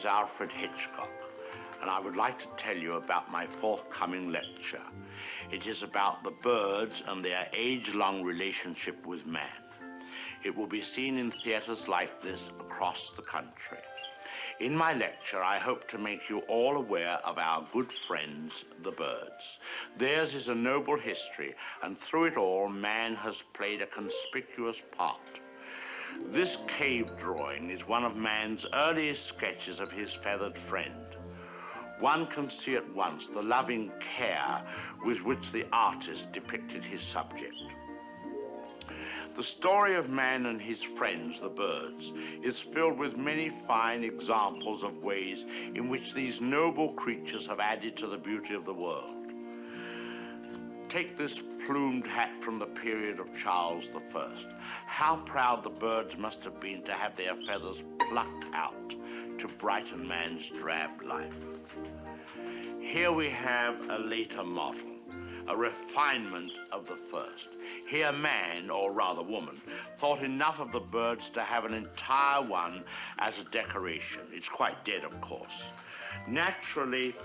is Alfred Hitchcock, and I would like to tell you about my forthcoming lecture. It is about the birds and their age-long relationship with man. It will be seen in theaters like this across the country. In my lecture, I hope to make you all aware of our good friends, the birds. Theirs is a noble history, and through it all, man has played a conspicuous part. This cave drawing is one of man's earliest sketches of his feathered friend. One can see at once the loving care with which the artist depicted his subject. The story of man and his friends, the birds, is filled with many fine examples of ways in which these noble creatures have added to the beauty of the world. Take this plumed hat from the period of Charles I. How proud the birds must have been to have their feathers plucked out to brighten man's drab life. Here we have a later model, a refinement of the first. Here man, or rather woman, thought enough of the birds to have an entire one as a decoration. It's quite dead, of course. Naturally,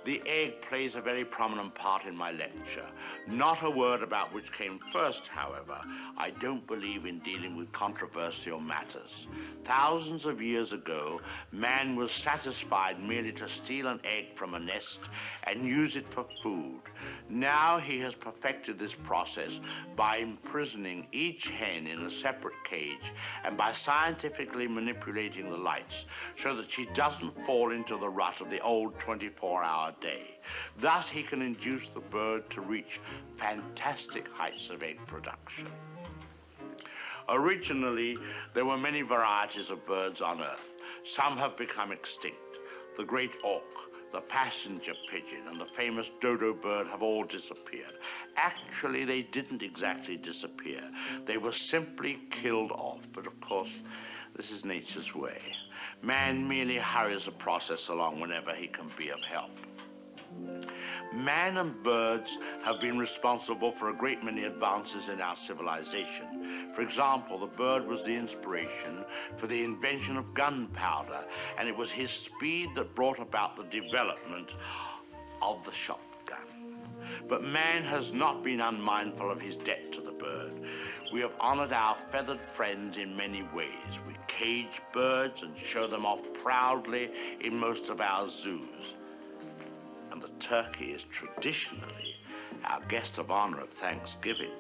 the egg plays a very prominent part in my lecture. Not a word about which came first, however. I don't believe in dealing with controversial matters. Thousands of years ago, man was satisfied merely to steal an egg from a nest and use it for food. Now he has perfected this process by imprisoning each hen in a separate cage and by scientifically manipulating the lights so that she doesn't fall into the rut of the old 24-hour day. Thus, he can induce the bird to reach fantastic heights of egg production. Originally, there were many varieties of birds on Earth. Some have become extinct. The great auk, the passenger pigeon, and the famous dodo bird have all disappeared. Actually, they didn't exactly disappear. They were simply killed off, but of course, this is nature's way. Man merely hurries the process along whenever he can be of help. Man and birds have been responsible for a great many advances in our civilization. For example, the bird was the inspiration for the invention of gunpowder, and it was his speed that brought about the development of the shotgun. But man has not been unmindful of his debt to the bird. We have honored our feathered friends in many ways. We cage birds and show them off proudly in most of our zoos. And the turkey is traditionally our guest of honor at Thanksgiving.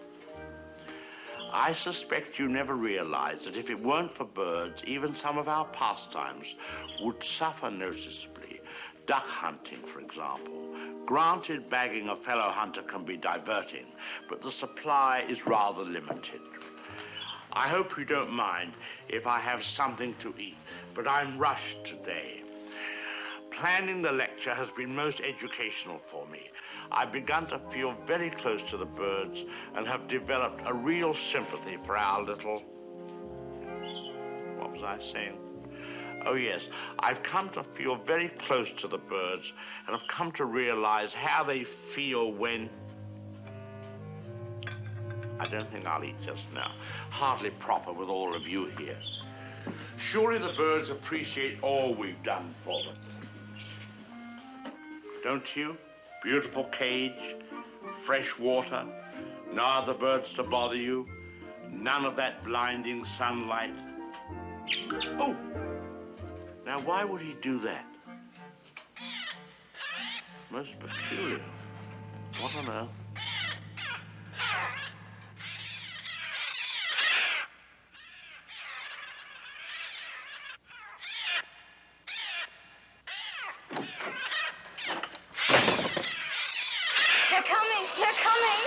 I suspect you never realized that if it weren't for birds, even some of our pastimes would suffer noticeably. Duck hunting, for example. Granted, bagging a fellow hunter can be diverting, but the supply is rather limited. I hope you don't mind if I have something to eat, but I'm rushed today. Planning the lecture has been most educational for me. I've begun to feel very close to the birds and have developed a real sympathy for our little... What was I saying? Oh yes, I've come to feel very close to the birds and have come to realize how they feel when... I don't think I'll eat just now. Hardly proper with all of you here. Surely the birds appreciate all we've done for them. Don't you? Beautiful cage, fresh water, no other birds to bother you, none of that blinding sunlight. Oh, now why would he do that? Most peculiar. What on earth? They're coming! They're coming!